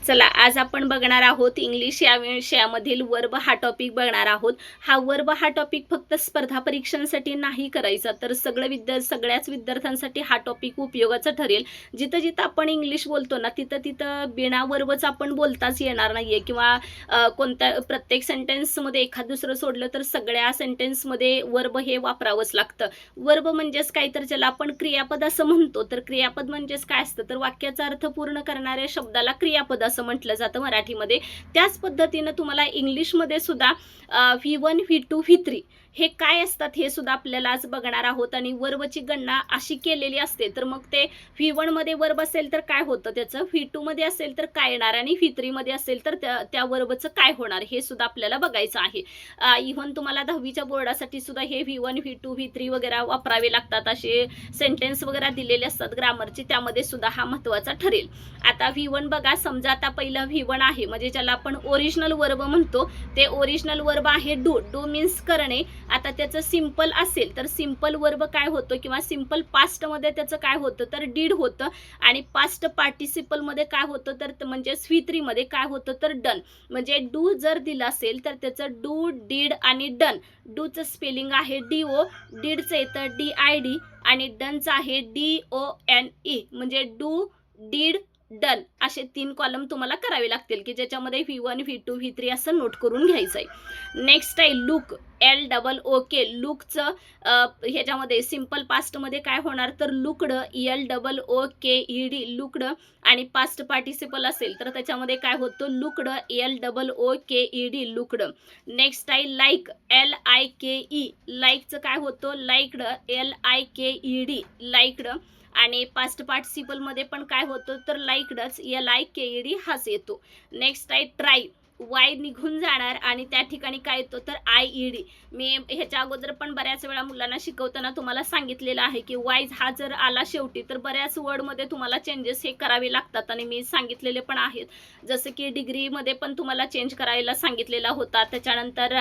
चला आज आपण बघणार आहोत इंग्लिश या विषयामधील वर्ब हा टॉपिक बघणार आहोत। हा वर्ब हा टॉपिक फक्त स्पर्धा परीक्षांसाठी नाही करायचा, तर सगळ्याच विद्यार्थ्यांसाठी हा टॉपिक उपयोगाचा ठरेल। जिथं जिथं आपण इंग्लिश बोलतो ना तिथं तिथं बिना वर्बच आपण बोलताच येणार नाहीये, किंवा कोणत्या प्रत्येक सेंटेन्समध्ये एखाद दुसरं सोडलं तर सगळ्या सेंटेन्समध्ये वर्ब हे वापरावंच लागतं। वर्ब म्हणजेच काय, तर ज्याला आपण क्रियापद असं म्हणतो, तर क्रियापद म्हणजेच काय असतं, तर वाक्याचा अर्थ पूर्ण करणाऱ्या शब्दाला क्रियापद असं म्हटलं जातं मराठीमध्ये। त्याच पद्धतीनं तुम्हाला इंग्लिशमध्ये सुद्धा V1 V2 V3 हे काय असतात हे सुद्धा आपल्याला आज बघणार आहोत। आणि वर्बची गणना अशी केलेली असते, तर मग ते V1 मध्ये वर्ब असेल तर काय होतं त्याचं, V2 मध्ये असेल तर काय येणार, आणि V3 मध्ये असेल तर त्या वर्बचं काय होणार हे सुद्धा आपल्याला बघायचं आहे। इव्हन तुम्हाला 10वीच्या बोर्डासाठी सुद्धा हे V1 V2 V3 वगैरे वापरावे लागतात, असे सेंटेन्स वगैरे दिलेले असतात ग्रामरचे, त्यामध्ये सुद्धा हा महत्त्वाचा ठरेल। आता V1 बघा, समजा आता पहिलं V1 आहे म्हणजे ज्याला आपण ओरिजिनल वर्ब म्हणतो, ते ओरिजिनल वर्ब आहे डू। डू मीन्स करणे। आता त्याचं सिंपल असेल तर सिंपल वर्ब काय होतं, किंवा सिंपल पास्ट मध्ये त्याचं काय होतं, तर डीड होतं। आणि पास्ट पार्टिसिपल मध्ये काय होतं, तर म्हणजे V3 मध्ये काय होतं, तर डन। म्हणजे डू जर दिलं असेल तर त्याचं डू, डीड आणि डन। डूचं स्पेलिंग आहे DO, डीडचं येतं DID आणि डनचं आहे DONE। म्हणजे डू, डीड, डन असे 3 कॉलम तुम्हाला करावे लागतील, की ज्याच्यामध्ये V1 V2 V3 असं नोट करून घ्यायचं आहे। नेक्स्ट आहे लुक, LOOK। लुकचं ह्याच्यामध्ये सिंपल पास्ट मध्ये काय होणार, तर लुकड, LOOKED लुकड। आणि पास्ट पार्टिसिपल असेल तर त्याच्यामध्ये काय होतं, लुकड, LOOKED लुकड। नेक्स्ट आहे लाईक, LIKE लाईकचं काय होतं, लाईकड, LIKED लाईकड। आणि पास्ट पार्टिसिपल मध्ये पण काय होतं, तर लाईकडच, LIKED हाच येतो। नेक्स्ट आहे ट्राय, वाय निघून जाणार आणि त्या ठिकाणी काय येतो, तर IED। मी ह्याच्या अगोदर पण बऱ्याच वेळा मुलांना शिकवताना तुम्हाला सांगितलेलं आहे की वाय हा जर आला शेवटी तर बऱ्याच वर्डमध्ये तुम्हाला चेंजेस हे करावे लागतात, आणि मी सांगितलेले पण आहेत। जसं की डिग्रीमध्ये पण तुम्हाला चेंज करायला सांगितलेला होता। त्याच्यानंतर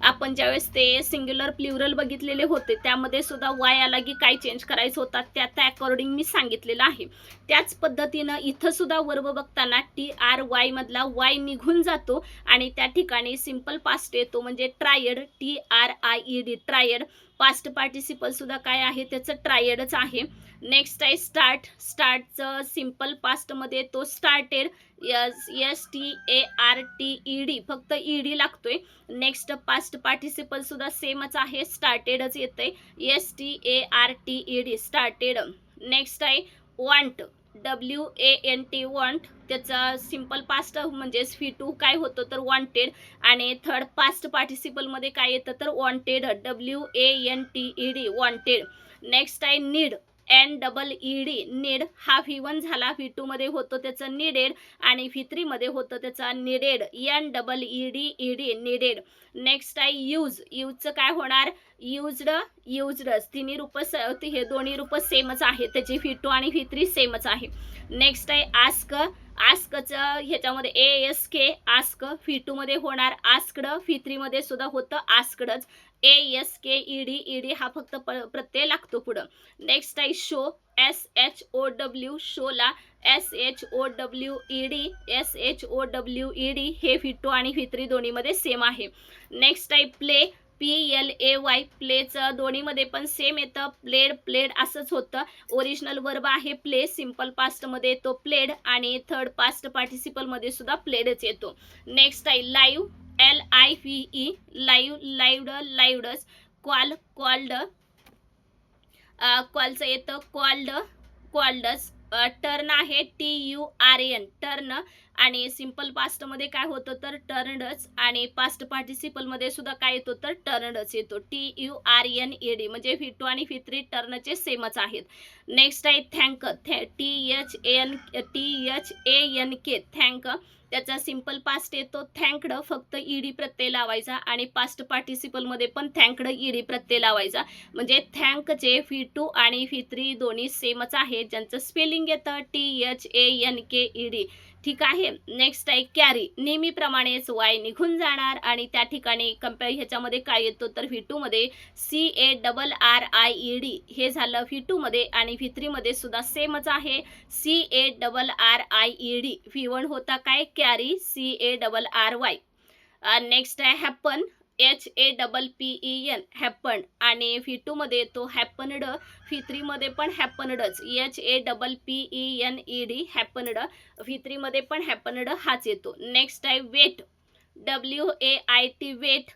आपण ज्यावेळेस ते सिंग्युलर प्लुरल बघितलेले होते, त्यामध्ये सुद्धा वाय आला की काय चेंज करायचं होता, त्या अकॉर्डिंग मी सांगितलेलं आहे। त्याच पद्धतीनं इथं सुद्धा वर्ब बघताना TRY मधला वाय निघून जातो आणि त्या ठिकाणी सिंपल पास्ट येतो, म्हणजे triad, TRIED triad. Past participle सुद्धा काय आहे, त्याचं ट्रायडच आहे। नेक्स्ट आहे स्टार्ट, स्टार्टचं सिंपल पास्ट मध्ये तो स्टार्टेड, STARTED फक्त ED लागतोय। नेक्स्ट पास्ट पार्टिसिपल सुद्धा सेमच आहे, स्टार्टेडच येतंय, STARTED स्टार्टेड। नेक्स्ट आहे वॉन्ट, WANT वॉन्ट, त्याचा सिंपल पास्ट म्हणजे V2 काय होतं, तर वॉन्टेड। आणि थर्ड पास्ट पार्टिसिपल मध्ये काय येतं, तर वॉन्टेड, WANTED वॉन्टेड। नेक्स्ट आहे नीड, NEED नीड। हा V1 झाला, V2 मध्ये होतो त्याचं नीडेड, आणि V3 मध्ये होतं त्याचा नीडेड, NEEDED नीडेड। नेक्स्ट आहे यूज, यूजचं काय होणार, युज्ड, युज्डच। तिन्ही रूप हे दोन्ही रूप सेमच आहे, त्याची V2 आणि V3 सेमच आहे। नेक्स्ट आहे आस्क, आस्कचं ह्याच्यामध्ये ASK आस्क, V2 मध्ये होणार आस्कड, V3 मध्ये सुद्धा होतं आस्कडच, ASKED हा फक्त प्रत्यय लागतो पुढं। नेक्स्ट आहे शो, SHOW शोला, SHOWED हे V2 आणि V3 दोन्ही मध्ये सेम आहे। नेक्स्ट आहे प्ले, PLAY प्लेचं दोन्ही मध्ये पण सेम येतं, प्लेड, प्लेड असंच होतं। ओरिजिनल वर्ब आहे प्ले, सिंपल पास्ट मध्ये तो प्लेड, आणि थर्ड पास्ट पार्टिसिपल मध्ये सुद्धा प्लेडच येतो। नेक्स्ट आहे लाईव्ह, LIVE लाईव्ह, लाईव्ड, लाईव्डच। कॉल, कॉल्ड, कॉलचं येतं कॉल्ड, कॉल्डच। टर्न आहे TURN टर्न, आणि सिंपल पास्ट मध्ये काय होतं, तर टर्नडच। आणि पास्ट पार्टिसिपल मध्ये सुद्धा काय येतो, तर टर्नडच येतो, TURNED। म्हणजे V2 आणि V3 टर्नचे सेमच आहेत। नेक्स्ट आहे थँक, THANK थँक, त्याचा सिंपल पास्ट येतो थँकड, फक्त ED प्रत्यय लावायचा, आणि पास्ट पार्टिसिपल मध्ये पण थँकड ED प्रत्यय लावायचा। म्हणजे थँकचे V2 आणि V3 दोन्ही सेमच आहेत, ज्यांचं स्पेलिंग येतं THANKED। ठीक आहे. नेक्स्ट आहे कॅरी, नेहमीप्रमाणेच वाय निघून जाणार आणि त्या ठिकाणी ह्याच्यामध्ये काय येतो तर V2 मध्ये CARRIED हे झालं V2 मध्ये आणि V3 मध्ये सुद्धा सेमच आहे CARRIED. V1 होता काय कॅरी CARRY. नेक्स्ट आहे हॅपन HAPPEN हॅपन आणि V2 मध्ये येतो हॅपनड, V3 मध्ये पण हॅपनडच HAPPENED हॅपनड, V3 मध्ये पण हॅपनड हाच येतो. नेक्स्ट आहे वेट WAIT वेट,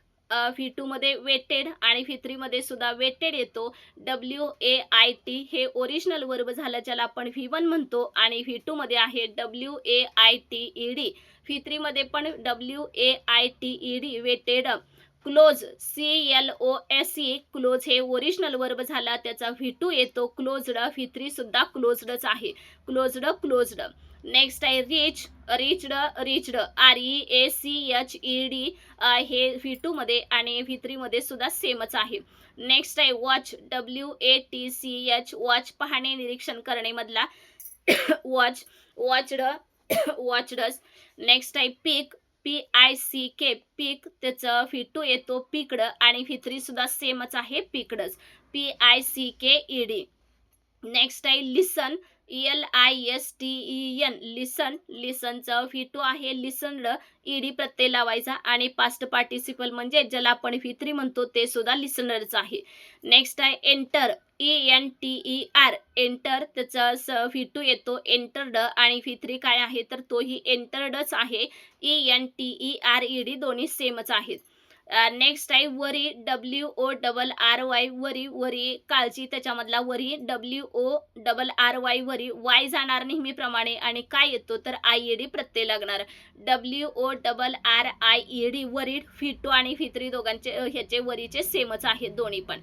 V2 मध्ये वेटेड आणि V3 मध्ये सुद्धा वेटेड येतो WAIT. हे ओरिजिनल वर्ब झालं ज्याला आपण V1 म्हणतो आणि V2 मध्ये आहे WAITED, V3 मध्ये पण WAITED waited. Close CLOSE close हे ओरिजिनल वर्ब झाला त्याचा V2 येतो क्लोज्ड, V3 सुद्धा क्लोज्डच आहे क्लोज्ड. नेक्स्ट आहे रिच रिच्ड REACHED हे V2 मध्ये आणि V3 मध्ये सुद्धा सेमच आहे. नेक्स्ट आहे वॉच WATCH वॉच पाहणे निरीक्षण करणे मधला वॉचडस. नेक्स्ट आहे पिक PICK पिक, त्याचं V2 येतो पिकड आणि V3 सुद्धा सेमच आहे पिकडच PICKED. नेक्स्ट आहे लिसन LISTEN लिसनचं V2 आहे लिसनड, ED प्रत्यय लावायचा आणि पास्ट पार्टिसिपल म्हणजे ज्याला आपण V3 म्हणतो ते सुद्धा लिसनरच आहे. नेक्स्ट आहे एंटर ENTER एंटर, त्याचा V2 येतो एंटर्ड आणि V3 काय आहे तर तोही एंटर्डच आहे ENTERED, दोन्ही सेमच आहेत. नेक्स्ट आहे वरी WORRY वरी काळजी, त्याच्यामधला वरी WORRY वरी, वाय जाणार नेहमीप्रमाणे आणि काय येतो तर IED प्रत्यय लागणार WORRIED वरीड. V2 आणि V3 दोघांचे ह्याचे वरीचे सेमच आहेत दोन्ही पण.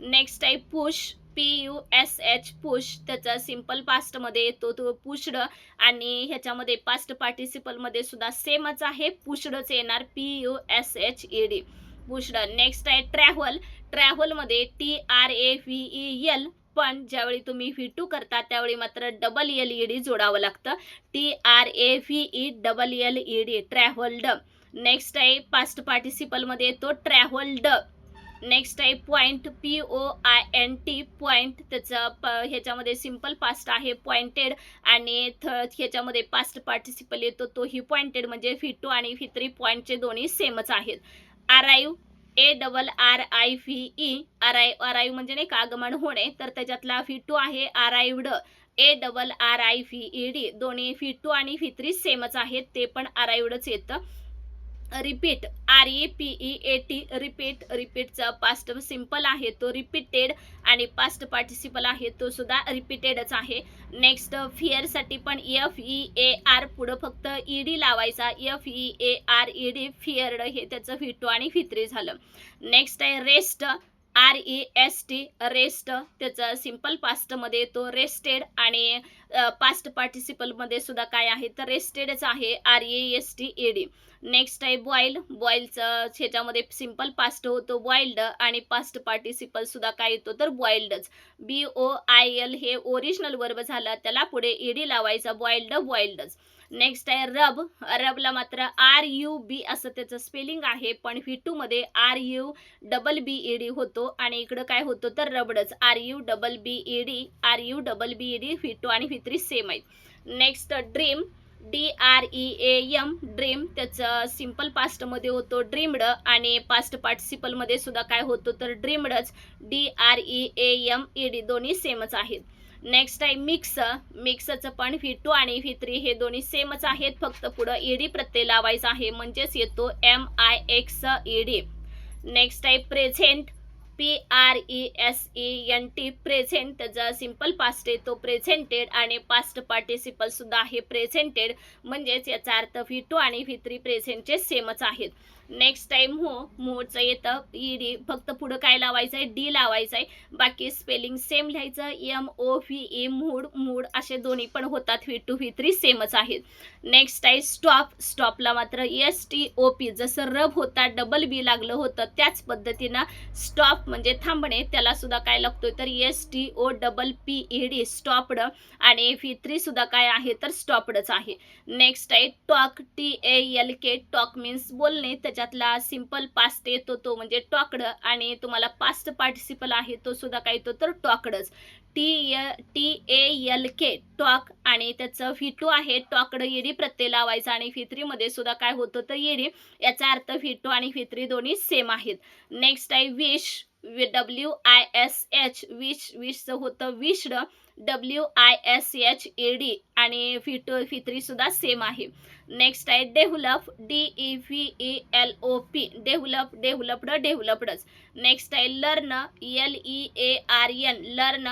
नेक्स्ट आहे पुश PUSH पुश, त्याचा सिंपल पास्ट मध्ये येतो तो पुशड आणि ह्याच्यामध्ये पास्ट पार्टिसिपल मध्ये सुद्धा सेमच आहे पुशडच येणार PUSHED पुशड. नेक्स्ट आहे ट्रॅव्हल मध्ये TRAVEL, पण ज्यावेळी तुम्ही V2 करता त्यावेळी मात्र LLED जोडावं लागतं TRAVELLED ट्रॅव्हल्ड. नेक्स्ट आहे पास्ट पार्टिसिपल मध्ये येतो ट्रॅव्हल्ड. नेक्स्ट आहे पॉइंट POINT पॉइंट, त्याचं ह्याच्यामध्ये सिंपल पास्ट आहे पॉइंटेड आणि ह्याच्यामध्ये पास्ट पार्टिसिपल येतो तोही पॉइंटेड म्हणजे V2 आणि V3 पॉइंटचे दोन्ही सेमच आहेत. अराईव्ह ARRIVE अराईव्ह म्हणजे नाही का आगमन होणे, तर त्याच्यातला V2 आहे अराईव्हड ARRIVED, दोन्ही V2 आणि V3 सेमच आहेत ते पण अराईव्हडच येतं. रिपीट REPEAT रिपीटचा पास्ट सिंपल आहे तो रिपीटेड आणि पास्ट पार्टिसिपल आहे तो सुद्धा रिपीटेडच आहे. नेक्स्ट फिअर साठी पण FEAR पुढे फक्त ED लावायचा FEARED फिअर्ड, हे त्याचं V2 आणि V3 झालं. नेक्स्ट आहे रेस्ट REST रेस्ट, त्याचा सिंपल पास्ट मध्ये तो रेस्टेड आणि पास्ट पार्टिसिपल मध्ये सुद्धा काय आहे तर रेस्टेडच आहे RESTED. नेक्स्ट आहे बॉइलचं ह्याच्यामध्ये सिंपल पास्ट होतो बॉइल्ड आणि पास्ट पार्टिसिपल सुद्धा काय येतो तर बॉइल्डच BOIL हे ओरिजिनल वर्ब झालं त्याला पुढे ED लावायचा बॉइल्डच. नेक्स्ट आहे रबला मात्र RUB असं त्याचं स्पेलिंग आहे पण V2 मध्ये RUBBED होतो आणि इकडं काय होतं तर रबडच RUBBED V2 आणि V3 सेम आहेत. नेक्स्ट ड्रीम DREAM ड्रीम, त्याचं सिंपल पास्ट मध्ये होतो ड्रीम्ड आणि पास्ट पार्टिसिपल मध्ये सुद्धा काय होतो तर ड्रीम्डच DREAMED, दोन्ही सेमच आहेत. नेक्स्ट आहे मिक्सचं पण V2 आणि V3 हे दोन्ही सेमच आहेत फक्त पुढं ED प्रत्यय लावायचा आहे म्हणजेच येतो MIXED. नेक्स्ट आहे प्रेझेंट PRESENT प्रेझेंट, त्याचा सिंपल पास्ट आहे तो प्रेझेंटेड आणि पास्ट पार्टिसिपल सुद्धा आहे प्रेझेंटेड म्हणजेच याचा अर्थ V2 आणि V3 प्रेझेंटचे सेमच आहेत. नेक्स्ट आहे मूडचं येतं ED फक्त पुढं काय लावायचं आहे D लावायचं आहे, बाकी स्पेलिंग सेम लिहायचं MOVE मूड असे दोन्ही पण होतात V2 V3 सेमच आहेत. नेक्स्ट आहे स्टॉपला मात्र STOP जसं रब होता BB लागलं होतं त्याच पद्धतीनं स्टॉप म्हणजे थांबणे, त्याला सुद्धा काय लागतोय तर STOPPED स्टॉप्ड, आणि V3 सुद्धा काय आहे तर स्टॉप्डच आहे. नेक्स्ट आहे टॉक, TALK, टॉक मीन्स बोलणे, त्याच्यातला सिंपल पास्ट येतो तो म्हणजे टॉक्ड, आणि तुम्हाला पास्ट पार्टिसिपल आहे तो सुद्धा काय येतो तर टॉक्डच. TALK टॉक, आणि त्याचं V2 आहे टॉक्ड, ED प्रत्यय लावायचा, आणि V3 मध्ये सुद्धा काय होतं तर ED, याचा अर्थ V2 आणि V3 दोन्ही सेम आहेत. नेक्स्ट आहे विश, WISH, विशचं होतं विश्ड, WISHED, आणि V3 सुद्धा सेम आहे. नेक्स्ट आहे डेव्हलप, DEVELOP, डेव्हलप्डच. नेक्स्ट आहे लर्न, LEARN,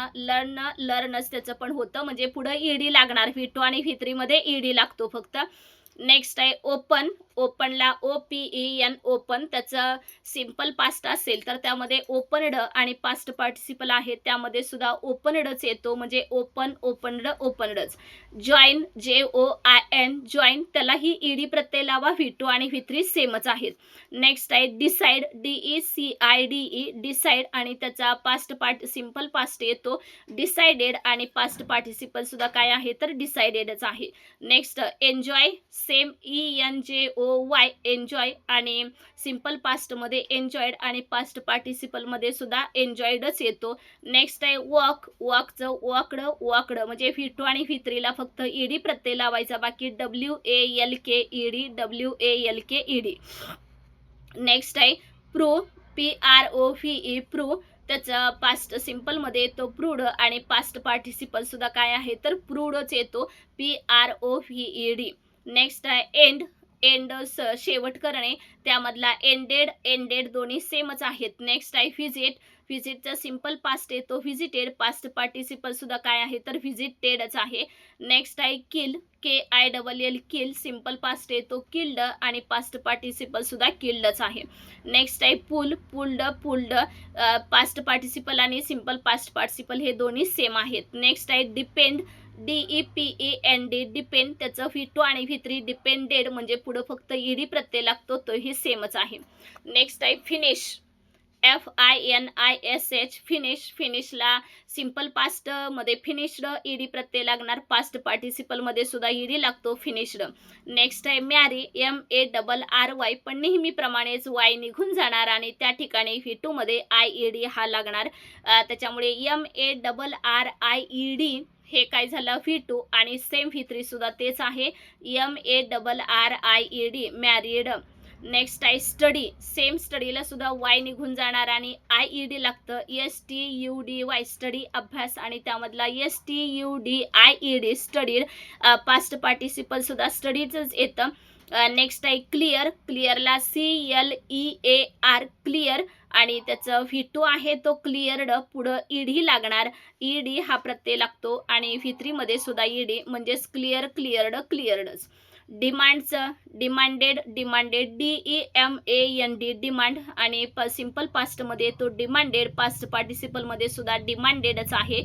लर्नच त्याचं पण होतं, म्हणजे पुढे ED लागणार, V2 आणि V3 मध्ये ED लागतो फक्त. नेक्स्ट आहे ओपन, ओपनला OPEN, ओपन, त्याचं सिंपल पास्ट असेल तर त्यामध्ये ओपनड, आणि पास्ट पार्टिसिपल आहे त्यामध्ये सुद्धा ओपनडच येतो, म्हणजे ओपन, ओपनडच. जॉईन, JOIN, जॉईन, त्यालाही ED प्रत्यय लावा, V2 आणि V3 सेमच आहेत. नेक्स्ट आहे डिसाइड, DECIDE, डिसाइड, आणि त्याचा पास्ट सिंपल पास्ट येतो डिसाइडेड, आणि पास्ट पार्टिसिपल सुद्धा काय आहे तर डिसाइडेडच आहे. Next enjoy, same ENJOY, enjoy, आणि सिंपल पास्ट मध्ये एन्जॉयड, आणि पास्ट पार्टिसिपल मध्ये सुद्धा एन्जॉयडच येतो. नेक्स्ट आहे वॉक, वॉकचं वॉकड, म्हणजे V2 आणि V3 ला फक्त ED प्रत्यय लावायचा, बाकी WALKED. नेक्स्ट आहे प्रूव्ह, PROVE, प्रूव्ह, त्याचा पास्ट सिंपल मध्ये येतो प्रूव्ड, आणि पास्ट पार्टिसिपल सुद्धा काय आहे तर प्रूव्डच येतो, PROVED. नेक्स्ट आहे एंड, शेवट करणे, त्यामधला एंडेड दोन्ही सेमच आहेत. नेक्स्ट आहे व्हिजिटचा सिंपल पास्ट येतो व्हिजिटेड, पास्ट पार्टिसिपल सुद्धा काय आहे तर व्हिजिटेडच आहे. नेक्स्ट आहे किल, KILL, किल, सिंपल पास्ट येतो किल्ड, आणि पास्ट पार्टिसिपल सुद्धा किल्डच आहे. नेक्स्ट आहे पुल्ड, पास्ट पार्टिसिपल आणि सिंपल पास्ट पार्टिसिपल हे दोन्ही सेम आहेत. नेक्स्ट आहे डिपेंड, DEPEND, डिपेंड, त्याचं V2 आणि V3 डिपेंडेड, म्हणजे पुढे फक्त ED प्रत्यय लागतो, तो ही सेमच आहे. नेक्स्ट आहे फिनिश, FINISH, फिनिशला सिंपल पास्ट मध्ये फिनिश्ड, ED प्रत्यय लागणार, पास्ट पार्टिसिपल मध्ये सुद्धा ED लागतो फिनिश्ड. नेक्स्ट आहे मॅरी, MARRY, पण नेहमीप्रमाणेच Y निघून जाणार, आणि त्या ठिकाणी V2 मध्ये IED हा लागणार, त्याच्यामुळे MARRIED हे काय झालं V2, आणि सेम V3 सुद्धा तेच आहे, MARRIED, मॅरिड. नेक्स्ट आहे स्टडी, सेम स्टडीला सुद्धा Y निघून जाणार, आणि IED लागतं, STUDY, स्टडी, अभ्यास, आणि त्यामधला STUDIED, स्टडीड, पास्ट पार्टिसिपल सुद्धा स्टडीजच येतं. नेक्स्ट आहे क्लिअर, क्लिअरला CLEAR, क्लिअर, आणि त्याचं V2 आहे तो क्लिअर्ड, पुढं ED लागणार, ED हा प्रत्यय लागतो, आणि V3 मध्ये सुद्धा ED, म्हणजेच क्लिअर्डच. डिमांडचं डिमांडेड, DEMAND, डिमांड, आणि सिंपल पास्ट मध्ये तो डिमांडेड, पास्ट पार्टिसिपल मध्ये सुद्धा डिमांडेडच आहे.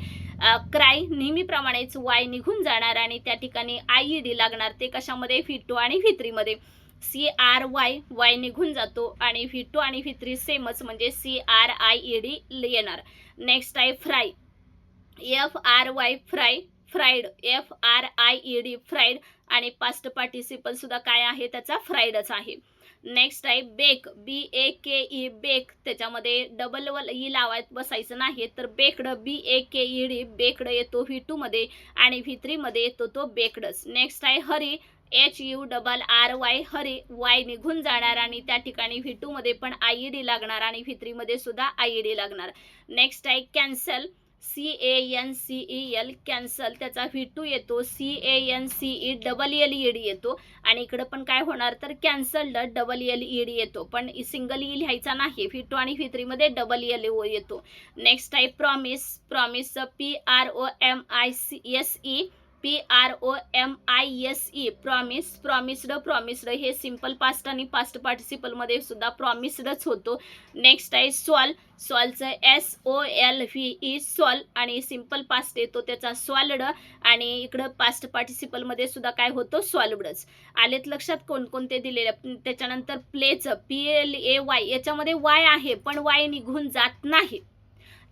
क्राय, नेहमीप्रमाणेच Y निघून जाणार, आणि त्या ठिकाणी IED लागणार, ते कशामध्ये V2 आणि V3 मध्ये. CRY, निघून जातो, आणि V2 आणि V3 सेमच, म्हणजे CRIED येणार. नेक्स्ट आहे fry, FRY, fried, FRIED, fried, आणि पास्ट पार्टिसिपल सुद्धा काय आहे त्याचा फ्राईडच आहे. नेक्स्ट आहे बेक, BAKE, बेक, त्याच्यामध्ये डबल ई लावायत बसायचं नाही, तर बेक्ड, BAKED, बेक्ड येतो V2 मध्ये, आणि V3 मध्ये येतो तो बेक्डच. नेक्स्ट आहे हरी, HURRY, हरी, Y निघून जाणार, आणि त्या ठिकाणी V2 मध्ये पण IED लागणार, आणि V3 मध्ये सुद्धा IED लागणार. नेक्स्ट आहे कॅन्सल, CANCEL, कॅन्सल, त्याचा V2 येतो, CANCELLED येतो, आणि इकडे पण काय होणार तर कॅन्सल्ड, LLED येतो, पण सिंगल ई लिहायचा नाही, V2 आणि V3 मध्ये LL येतो. नेक्स्ट आहे promise, PROMISE, PROMISE promise, promised, promised हे सिंपल पास्ट आणि पास्ट पार्टिसिपलमध्ये सुद्धा प्रॉमिस्डच होतो. नेक्स्ट आहे सॉल्व, सॉल्वचं SOLVE सॉल्व आणि सिंपल पास्ट येतो त्याचा सॉल्वड आणि इकडं पास्ट पार्टिसिपलमध्ये सुद्धा काय होतो सॉल्वडच. आलेत लक्षात कोणकोणते दिलेले. त्याच्यानंतर प्लेचं PLAY याच्यामध्ये वाय आहे पण वाय निघून जात नाही.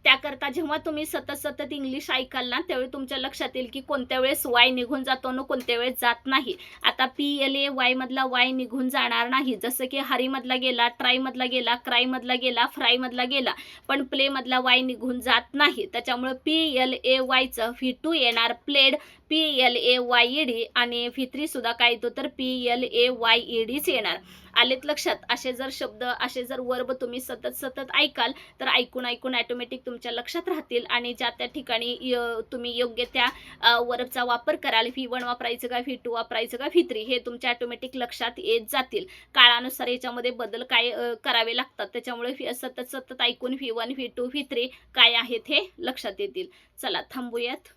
त्याकरता जेव्हा तुम्ही सतत सतत इंग्लिश ऐकाल ना त्यावेळी तुमच्या लक्षात येईल की कोणत्या वेळेस वाय निघून जातो आणि कोणत्या वेळेस जात नाही. आता PLAY मधला वाय निघून जाणार नाही, जसं की हरी मधला गेला, ट्राय मधला गेला, क्राय मधला गेला, फ्राय मधला गेला, पण प्ले मधला वाय निघून जात नाही. त्याच्यामुळे PLAYचं V2 येणार प्लेड, PLAYED आणि V3 सुद्धा काय येतो तर PLAYEDच येणार. आलेत लक्षात. असे जर शब्द असे जर वर्ब तुम्ही सतत सतत ऐकाल तर ऐकून ऐकून ऑटोमॅटिक तुमच्या लक्षात राहतील आणि ज्या त्या ठिकाणी तुम्ही योग्य त्या वर्बचा वापर कराल. V1 वापरायचं का, V2 वापरायचं का, V3 हे तुमच्या ऑटोमॅटिक लक्षात येत जातील. काळानुसार याच्यामध्ये बदल काय करावे लागतात, त्याच्यामुळे सतत सतत ऐकून V1 V2 V3 काय आहेत हे लक्षात येतील. चला थांबूयात.